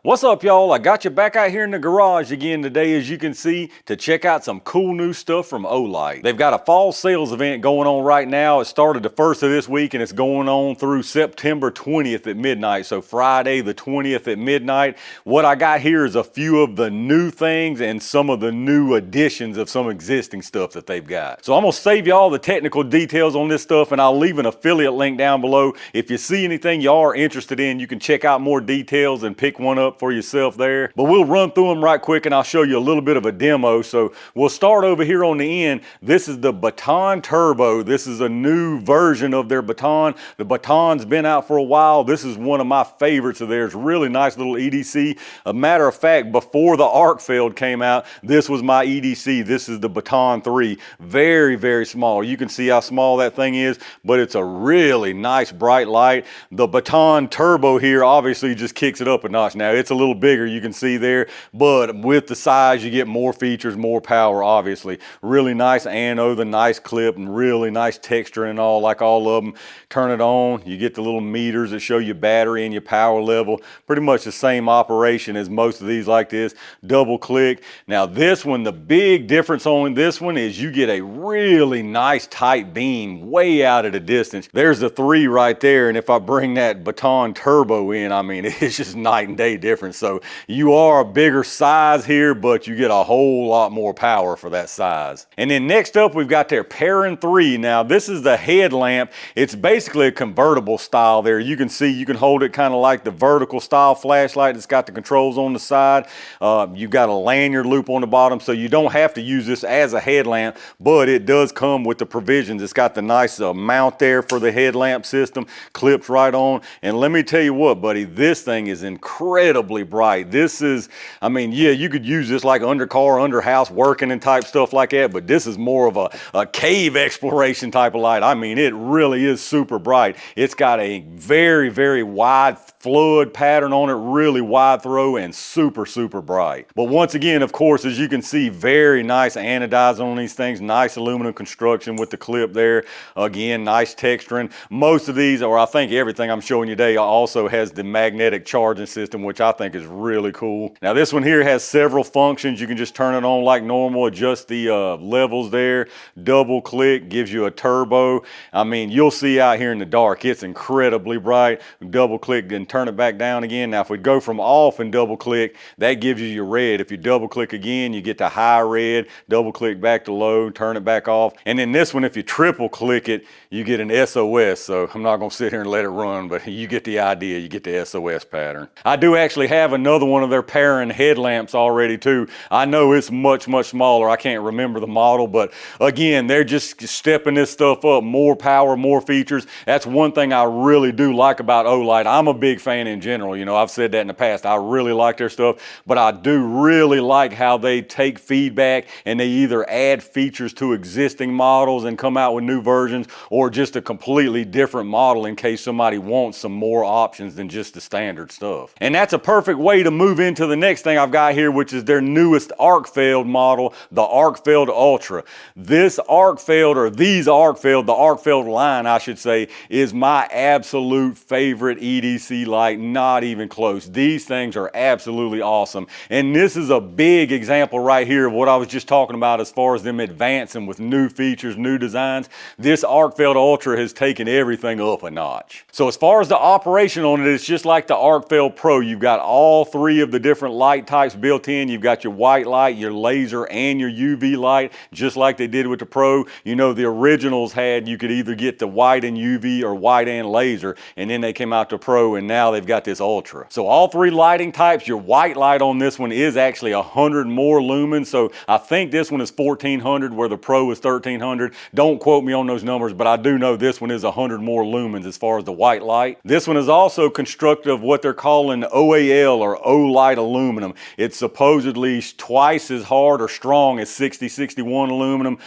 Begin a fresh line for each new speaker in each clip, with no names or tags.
What's up, y'all? I got you back out here in the garage again today, as you can see, to check out some cool new stuff from Olight. They've got a fall sales event going on right now. It started the first of this week and it's going on through September 20th at midnight. So Friday the 20th at midnight. What I got here is a few of the new things and some of the new additions of some existing stuff that they've got. So I'm gonna save you all the technical details on this stuff, and I'll leave an affiliate link down below. If you see anything you are interested in, you can check out more details and pick one up for yourself there. But we'll run through them right quick and I'll show you a little bit of a demo. So we'll start over here on the end. This is the Baton Turbo. This is a new version of their Baton. The Baton's been out for a while. This is one of my favorites of theirs. Really nice little EDC. A matter of fact, before the Arkfeld came out, this was my EDC. This is the Baton 3. Very, very small. You can see how small that thing is, but it's a really nice bright light. The Baton Turbo here obviously just kicks it up a notch. Now it's a little bigger, you can see there, but with the size you get more features, more power obviously. Really nice anode, the nice clip, and really nice texture and all, like all of them. Turn it on, you get the little meters that show your battery and your power level. Pretty much the same operation as most of these like this. Double click. Now this one, the big difference on this one is you get a really nice tight beam way out at a distance. There's the 3 right there, and if I bring that Baton Turbo in, I mean, it's just night and day difference. So you are a bigger size here, but you get a whole lot more power for that size. And then next up, we've got their Perrin 3. Now this is the headlamp. It's basically a convertible style there. You can see you can hold it kind of like the vertical style flashlight. It's got the controls on the side. You've got a lanyard loop on the bottom, so you don't have to use this as a headlamp, but it does come with the provisions. It's got the nice mount there for the headlamp system, clips right on. And let me tell you what, buddy, this thing is incredibly bright. This is, I mean, yeah, you could use this like under car, under house, working and type stuff like that, but this is more of a cave exploration type of light. I mean, it really is super bright. It's got a very, very wide flood pattern on it, really wide throw, and super, super bright. But once again, of course, as you can see, very nice anodizing on these things, nice aluminum construction with the clip there. Again, nice texturing. Most of these, or I think everything I'm showing you today, also has the magnetic charging system, which I think is really cool. Now this one here has several functions. You can just turn it on like normal, adjust the levels there, double click, gives you a turbo. I mean, you'll see out here in the dark, it's incredibly bright. Double click and turn it back down again. Now if we go from off and double click, that gives you your red. If you double click again, you get to high red, double click back to low, turn it back off. And then this one, if you triple click it, you get an SOS. So I'm not gonna sit here and let it run, but you get the idea, you get the SOS pattern. I do actually have another one of their Perrin headlamps already too. I know it's much, much smaller. I can't remember the model, but again, they're just stepping this stuff up. More power, more features. That's one thing I really do like about Olight. I'm a big fan in general. You know, I've said that in the past. I really like their stuff, but I do really like how they take feedback and they either add features to existing models and come out with new versions, or just a completely different model in case somebody wants some more options than just the standard stuff. And that's a perfect way to move into the next thing I've got here, which is their newest Arkfeld model, the Arkfeld Ultra. This Arkfeld, or these Arkfeld, the Arkfeld line I should say, is my absolute favorite EDC light, not even close. These things are absolutely awesome. And this is a big example right here of what I was just talking about as far as them advancing with new features, new designs. This Arkfeld Ultra has taken everything up a notch. So as far as the operation on it, it's just like the Arkfeld Pro. You've got all 3 of the different light types built in. You've got your white light, your laser, and your UV light, just like they did with the Pro. You know, the originals had, you could either get the white and UV or white and laser, and then they came out to Pro, and now they've got this Ultra. So all 3 lighting types. Your white light on this one is actually 100 more lumens. So I think this one is 1400 where the Pro is 1300. Don't quote me on those numbers, but I do know this one is 100 more lumens as far as the white light. This one is also constructed of what they're calling OAL, or Olight aluminum. It's supposedly twice as hard or strong as 6061 aluminum.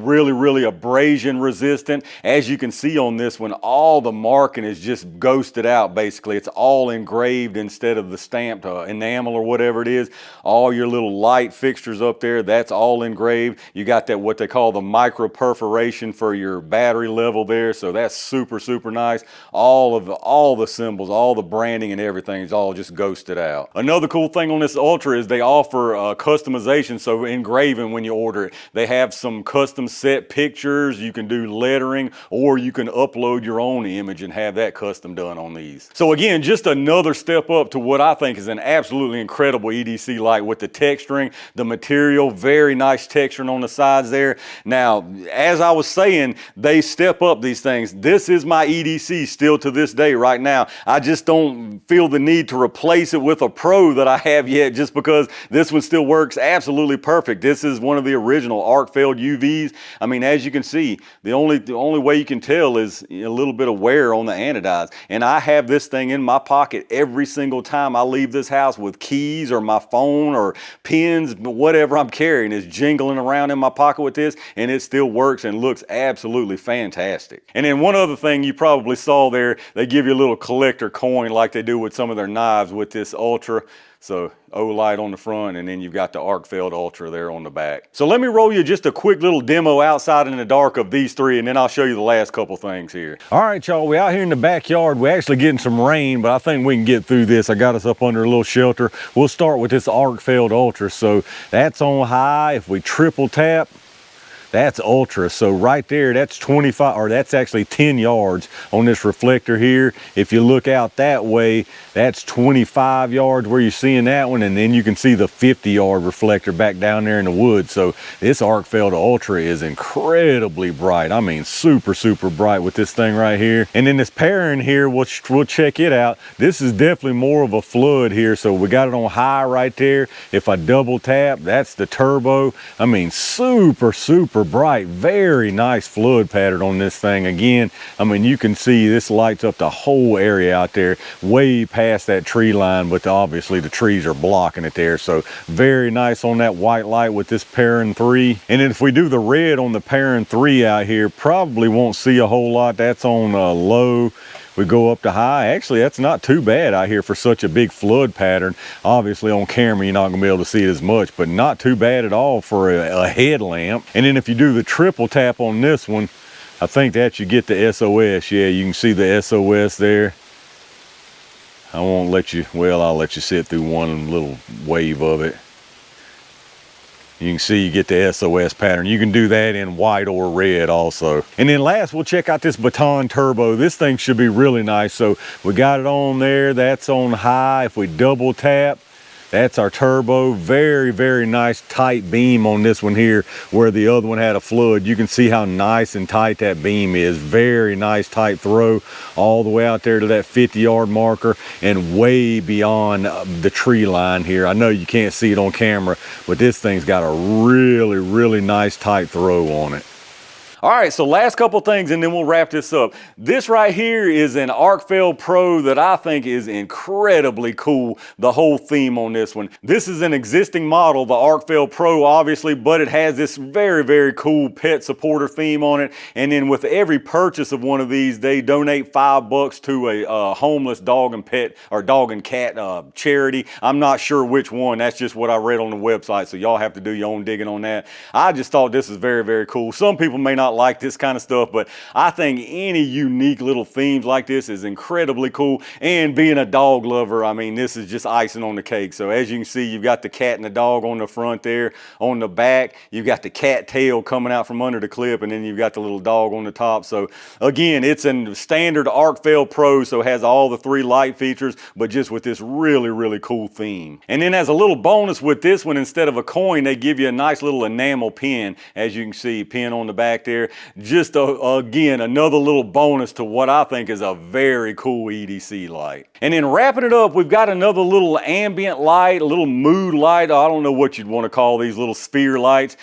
Really abrasion resistant. As you can see on this one, all the marking is just ghosted out basically. basically. It's all engraved instead of the stamped enamel or whatever it is. All your little light fixtures up there, that's all engraved. You got that what they call the micro perforation for your battery level there, so that's super, super nice. All the symbols, all the branding and everything is all just ghosted out. Another cool thing on this Ultra is they offer customization, so engraving when you order it. They have some custom set pictures, you can do lettering, or you can upload your own image and have that custom done on these. So again, just another step up to what I think is an absolutely incredible EDC light with the texturing, the material, very nice texturing on the sides there. Now, as I was saying, they step up these things. This is my EDC still to this day right now. I just don't feel the need to replace it with a Pro that I have yet, just because this one still works absolutely perfect. This is one of the original arc failed UVs. I mean, as you can see, the only way you can tell is a little bit of wear on the anodize. And I have this thing in my pocket every single time I leave this house with keys or my phone or pins, whatever I'm carrying is jingling around in my pocket with this, and it still works and looks absolutely fantastic. And then one other thing you probably saw there, they give you a little collector coin like they do with some of their knives with this Ultra. So O-Light on the front, and then you've got the arc failed Ultra there on the back. So let me roll you just a quick little demo outside in the dark of these three, and then I'll show you the last couple things here. All right, y'all, we out here in the backyard. We're actually getting some rain, but I think we can get through this. I got us up under a little shelter. We'll start with this arc failed Ultra. So that's on high. If we triple tap, that's Ultra. So right there, that's 25, or that's actually 10 yards on this reflector here. If you look out that way, that's 25 yards where you're seeing that one, and then you can see the 50-yard reflector back down there in the woods. So this arc failed Ultra is incredibly bright. I mean, super, super bright with this thing right here. And then this pairing here, we'll check it out. This is definitely more of a flood here. So we got it on high right there. If I double tap, that's the turbo. I mean, super, super bright, very nice flood pattern on this thing. Again, I mean, you can see this lights up the whole area out there way past that tree line, but obviously the trees are blocking it there. So very nice on that white light with this Perrin 3. And then if we do the red on the Perrin 3 out here, probably won't see a whole lot. That's on low. We go up to high. Actually, that's not too bad out here for such a big flood pattern. Obviously on camera you're not gonna be able to see it as much, but not too bad at all for a headlamp. And then if you do the triple tap on this one, I think that you get the SOS. Yeah, you can see the SOS there. I won't let you, well, I'll let you sit through one little wave of it. You can see you get the SOS pattern. You can do that in white or red also. And then last, we'll check out this Baton Turbo. This thing should be really nice. So we got it on there, that's on high. If we double tap, that's our turbo. Very, very nice tight beam on this one here, where the other one had a flood. You can see how nice and tight that beam is. Very nice tight throw all the way out there to that 50-yard marker and way beyond the tree line here. I know you can't see it on camera, but this thing's got a really, really nice tight throw on it. All right, so last couple things and then we'll wrap this up. This right here is an Arc Fail Pro that I think is incredibly cool, the whole theme on this one. This is an existing model, the Arc Fail Pro obviously, but it has this very, very cool pet supporter theme on it. And then with every purchase of one of these, they donate $5 to a homeless dog and pet, or dog and cat charity. I'm not sure which one, that's just what I read on the website, so y'all have to do your own digging on that. I just thought this is very, very cool. Some people may not like this kind of stuff, but I think any unique little themes like this is incredibly cool. And being a dog lover, I mean, this is just icing on the cake. So as you can see, you've got the cat and the dog on the front there. On the back, you've got the cat tail coming out from under the clip, and then you've got the little dog on the top. So again, it's a standard Arc Fail Pro, so it has all the 3 light features, but just with this really, really cool theme. And then as a little bonus with this one, instead of a coin, they give you a nice little enamel pin. As you can see, pin on the back there. Just again, another little bonus to what I think is a very cool EDC light. And then wrapping it up, we've got another little ambient light, a little mood light. I don't know what you'd want to call these little sphere lights.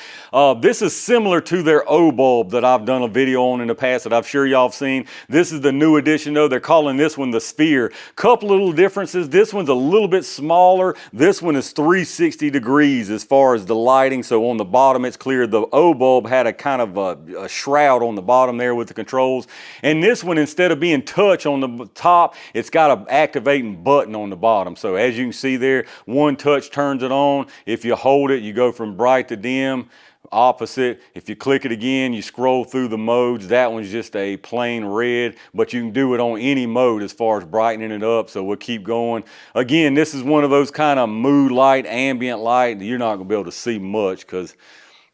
This is similar to their O bulb that I've done a video on in the past that I'm sure y'all have seen. This is the new edition though. They're calling this one the sphere. Couple little differences. This one's a little bit smaller. This one is 360 degrees as far as the lighting. So on the bottom it's clear. The O bulb had a kind of a a shroud on the bottom there with the controls. And this one, instead of being touch on the top, it's got an activating button on the bottom. So as you can see there, one touch turns it on. If you hold it, you go from bright to dim. Opposite, if you click it again, you scroll through the modes. That one's just a plain red, but you can do it on any mode as far as brightening it up. So we'll keep going. Again, this is one of those kind of mood light, ambient light. You're not gonna be able to see much because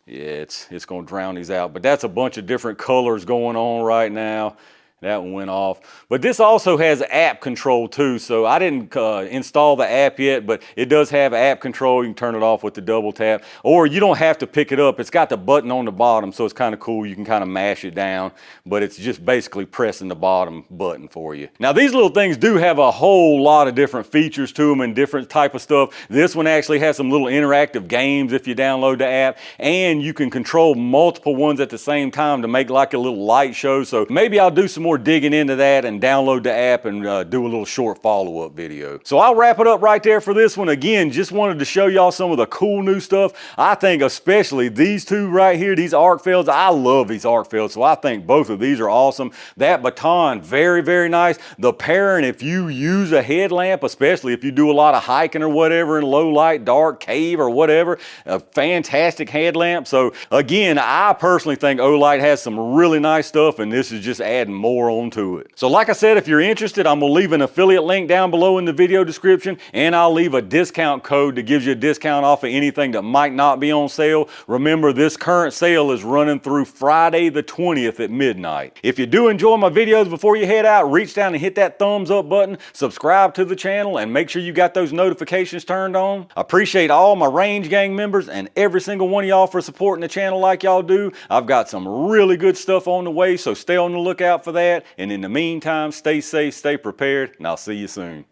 yeah, it's gonna drown these out. But that's a bunch of different colors going on right now. That one went off. But this also has app control too. So I didn't install the app yet, but it does have app control. You can turn it off with the double tap, or you don't have to pick it up. It's got the button on the bottom, so it's kind of cool. You can kind of mash it down, but it's just basically pressing the bottom button for you. Now these little things do have a whole lot of different features to them and different type of stuff. This one actually has some little interactive games if you download the app, and you can control multiple ones at the same time to make like a little light show. So maybe I'll do some more digging into that and download the app and do a little short follow-up video. So I'll wrap it up right there for this one. Again, just wanted to show y'all some of the cool new stuff. I think especially these two right here, these arc fields, I love these arc fields, so I think both of these are awesome. That baton, very, very nice. The pairing, if you use a headlamp, especially if you do a lot of hiking or whatever in low light, dark, cave or whatever, a fantastic headlamp. So again, I personally think Olight has some really nice stuff, and this is just adding more onto it. So like I said, if you're interested, I'm gonna leave an affiliate link down below in the video description, and I'll leave a discount code that gives you a discount off of anything that might not be on sale. Remember, this current sale is running through Friday the 20th at midnight. If you do enjoy my videos, before you head out, reach down and hit that thumbs up button, subscribe to the channel, and make sure you got those notifications turned on. I appreciate all my Range Gang members and every single one of y'all for supporting the channel like y'all do. I've got some really good stuff on the way, so stay on the lookout for that. And in the meantime, stay safe, stay prepared, and I'll see you soon.